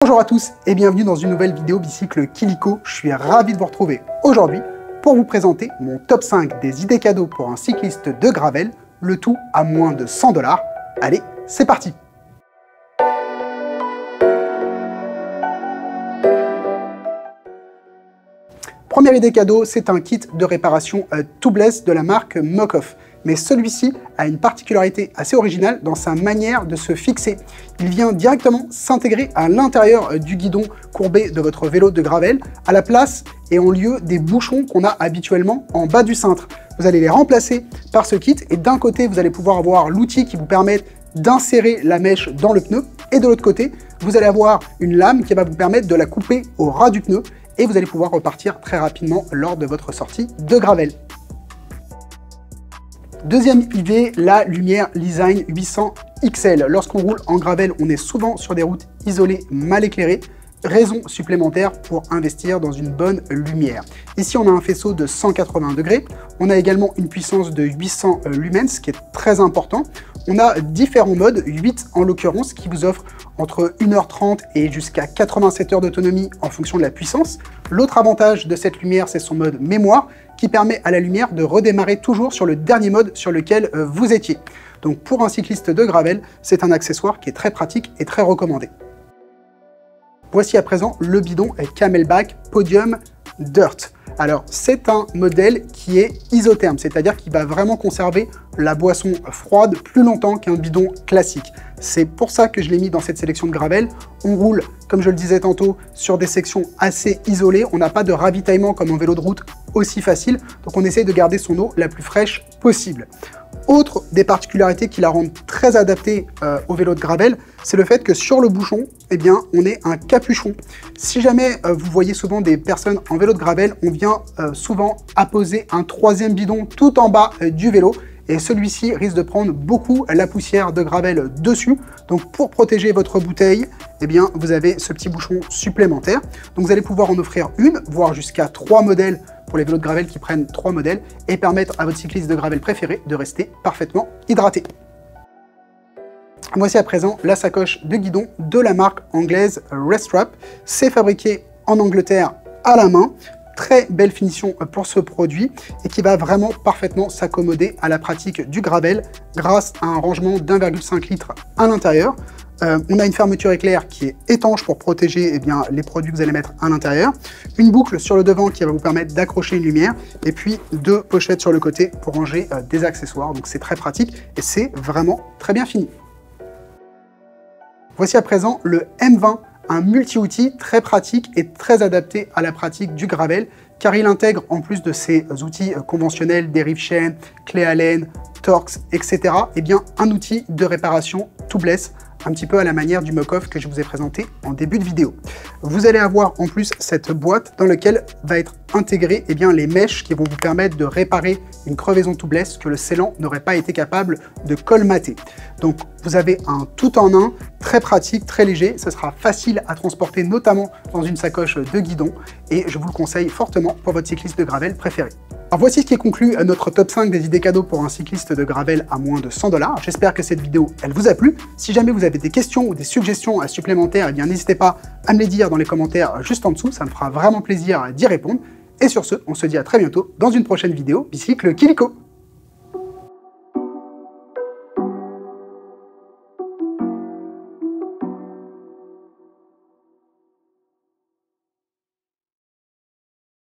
Bonjour à tous et bienvenue dans une nouvelle vidéo bicycle Kilico. Je suis ravi de vous retrouver aujourd'hui pour vous présenter mon top 5 des idées cadeaux pour un cycliste de gravel, le tout à moins de 100 $. Allez, c'est parti! Première idée cadeau, c'est un kit de réparation tubeless de la marque Mokoff. Mais celui-ci a une particularité assez originale dans sa manière de se fixer. Il vient directement s'intégrer à l'intérieur du guidon courbé de votre vélo de gravel, à la place et en lieu des bouchons qu'on a habituellement en bas du cintre. Vous allez les remplacer par ce kit et d'un côté, vous allez pouvoir avoir l'outil qui vous permet d'insérer la mèche dans le pneu et de l'autre côté, vous allez avoir une lame qui va vous permettre de la couper au ras du pneu et vous allez pouvoir repartir très rapidement lors de votre sortie de gravel. Deuxième idée, la lumière Leesign 800 XL. Lorsqu'on roule en gravel, on est souvent sur des routes isolées, mal éclairées. Raison supplémentaire pour investir dans une bonne lumière. Ici, on a un faisceau de 180 degrés. On a également une puissance de 800 lumens, ce qui est très important. On a différents modes, 8 en l'occurrence, qui vous offrent entre 1h30 et jusqu'à 87 heures d'autonomie en fonction de la puissance. L'autre avantage de cette lumière, c'est son mode mémoire, qui permet à la lumière de redémarrer toujours sur le dernier mode sur lequel vous étiez. Donc pour un cycliste de gravel, c'est un accessoire qui est très pratique et très recommandé. Voici à présent le bidon Camelback Podium Dirt. Alors c'est un modèle qui est isotherme, c'est-à-dire qu'il va vraiment conserver la boisson froide plus longtemps qu'un bidon classique. C'est pour ça que je l'ai mis dans cette sélection de gravel. On roule, comme je le disais tantôt, sur des sections assez isolées. On n'a pas de ravitaillement comme en vélo de route aussi facile, donc on essaye de garder son eau la plus fraîche possible. Autre des particularités qui la rendent très adaptée au vélo de gravel, c'est le fait que sur le bouchon, eh bien, on ait un capuchon. Si jamais vous voyez souvent des personnes en vélo de gravel, on vient souvent apposer un troisième bidon tout en bas du vélo. Et celui-ci risque de prendre beaucoup la poussière de gravel dessus. Donc pour protéger votre bouteille, eh bien, vous avez ce petit bouchon supplémentaire. Donc vous allez pouvoir en offrir une, voire jusqu'à 3 modèles pour les vélos de gravel qui prennent 3 modèles et permettre à votre cycliste de gravel préféré de rester parfaitement hydraté. Voici à présent la sacoche de guidon de la marque anglaise Restrap. C'est fabriqué en Angleterre à la main. Très belle finition pour ce produit et qui va vraiment parfaitement s'accommoder à la pratique du gravel grâce à un rangement d'1,5 litre à l'intérieur. On a une fermeture éclair qui est étanche pour protéger les produits que vous allez mettre à l'intérieur. Une boucle sur le devant qui va vous permettre d'accrocher une lumière et puis 2 pochettes sur le côté pour ranger des accessoires. Donc c'est très pratique et c'est vraiment très bien fini. Voici à présent le M20. Un multi-outil très pratique et très adapté à la pratique du gravel, car il intègre, en plus de ces outils conventionnels, dérive chaîne, clé Allen, Torx, etc., eh bien, un outil de réparation tubeless, un petit peu à la manière du Mokoff que je vous ai présenté en début de vidéo. Vous allez avoir en plus cette boîte dans laquelle va être intégré les mèches qui vont vous permettre de réparer une crevaison tubeless que le scellant n'aurait pas été capable de colmater. Donc vous avez un tout en un, très pratique, très léger, ce sera facile à transporter notamment dans une sacoche de guidon et je vous le conseille fortement pour votre cycliste de gravel préféré. Alors voici ce qui conclut notre top 5 des idées cadeaux pour un cycliste de gravel à moins de 100 $. J'espère que cette vidéo, elle vous a plu. Si jamais vous avez des questions ou des suggestions supplémentaires, n'hésitez pas à me les dire dans les commentaires juste en dessous, ça me fera vraiment plaisir d'y répondre. Et sur ce, on se dit à très bientôt dans une prochaine vidéo bicycle Kilico.